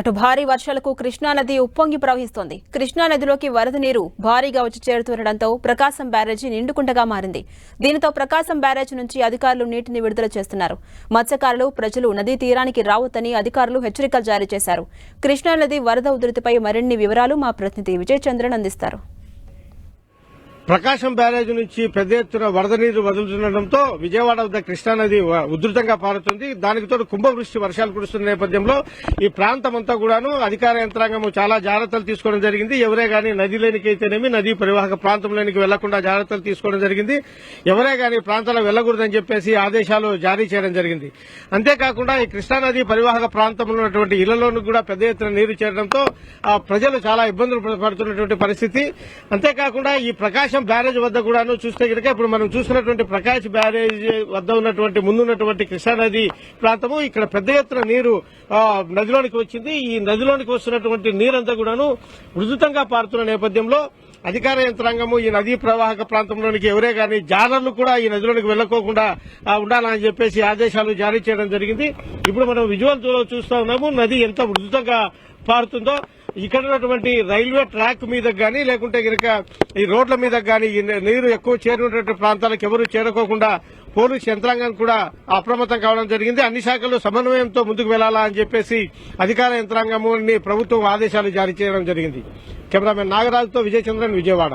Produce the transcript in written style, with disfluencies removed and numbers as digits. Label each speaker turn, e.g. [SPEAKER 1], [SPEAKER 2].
[SPEAKER 1] అటు భారీ వర్షాలకు కృష్ణానది ఉప్పొంగి ప్రవహిస్తోంది. కృష్ణానదిలోకి వరద నీరు భారీగా వచ్చి చేరుతుండటంతో ప్రకాశం బ్యారేజీ నిండుకుంటగా మారింది. దీనితో ప్రకాశం బ్యారేజీ నుంచి అధికారులు నీటిని విడుదల చేస్తున్నారు. మత్స్యకారులు, ప్రజలు నదీ తీరానికి రావద్దని అధికారులు హెచ్చరికలు జారీ చేశారు. కృష్ణానది వరద ఉధృతిపై మరిన్ని వివరాలు మా ప్రతినిధి విజయ్ చంద్రన్ అందిస్తారు.
[SPEAKER 2] ప్రకాశం బ్యారేజ్ నుంచి పెద్ద ఎత్తున వరద నీరు వదులుతుండటంతో విజయవాడ వద్ద కృష్ణానది ఉధృతంగా పారుతుంది. దానికి తోడు కుంభవృష్టి వర్షాలు కురుస్తున్న నేపథ్యంలో ఈ ప్రాంతం అంతా కూడాను అధికార యంత్రాంగం చాలా జాగ్రత్తలు తీసుకోవడం జరిగింది. ఎవరే గాని నదిలోనికి అయితేనేమి నదీ పరివాహక ప్రాంతంలోనికి వెళ్లకుండా జాగ్రత్తలు తీసుకోవడం జరిగింది. ఎవరే గాని ప్రాంతాల్లో వెళ్లకూడదని చెప్పేసి ఆదేశాలు జారీ చేయడం జరిగింది. అంతేకాకుండా ఈ కృష్ణానది పరివాహక ప్రాంతంలో ఉన్నటువంటి ఇళ్లలోనూ కూడా పెద్ద ఎత్తున నీరు చేరడంతో ప్రజలు చాలా ఇబ్బందులు పడుతున్నటువంటి పరిస్థితి. అంతేకాకుండా ఈ ప్రకాశం బ్యారేజ్ వద్ద కూడాను చూస్తే కనుక ఇప్పుడు మనం చూస్తున్నటువంటి ప్రకాశ్ బ్యారేజ్ వద్ద ఉన్నటువంటి ముందున్నటువంటి కృష్ణానది ప్రాంతము ఇక్కడ పెద్ద ఎత్తున నీరు నదిలోనికి వచ్చింది. ఈ నదిలోనికి వస్తున్నటువంటి నీరంతా కూడాను ఉధృతంగా పారుతున్న నేపథ్యంలో అధికార యంత్రాంగము ఈ నదీ ప్రవాహక ప్రాంతంలోనికి ఎవరే గాని జాలర్లు కూడా ఈ నదిలోనికి వెళ్లకోకుండా ఉండాలని చెప్పేసి ఆదేశాలు జారీ చేయడం జరిగింది. ఇప్పుడు మనం విజువల్ లో చూస్తా ఉన్నాము నది ఎంత ఉధృతంగా పారుతుందో. ఇక్కడ ఉన్నటువంటి రైల్వే ట్రాక్ మీద గానీ లేకుంటే కనుక ఈ రోడ్ల మీద గానీ నీరు ఎక్కువ చేరినటువంటి ప్రాంతాలకు ఎవరు చేరుకోకుండా పోలీసు యంత్రాంగం కూడా అప్రమత్తం కావడం జరిగింది. అన్ని శాఖలు సమన్వయంతో ముందుకు వెళ్లాలా అని చెప్పేసి అధికార యంత్రాంగము ప్రభుత్వం ఆదేశాలు జారీ చేయడం జరిగింది. కెమెరామెన్ నాగరాజుతో విజయ్ చంద్రన్, విజయవాడ.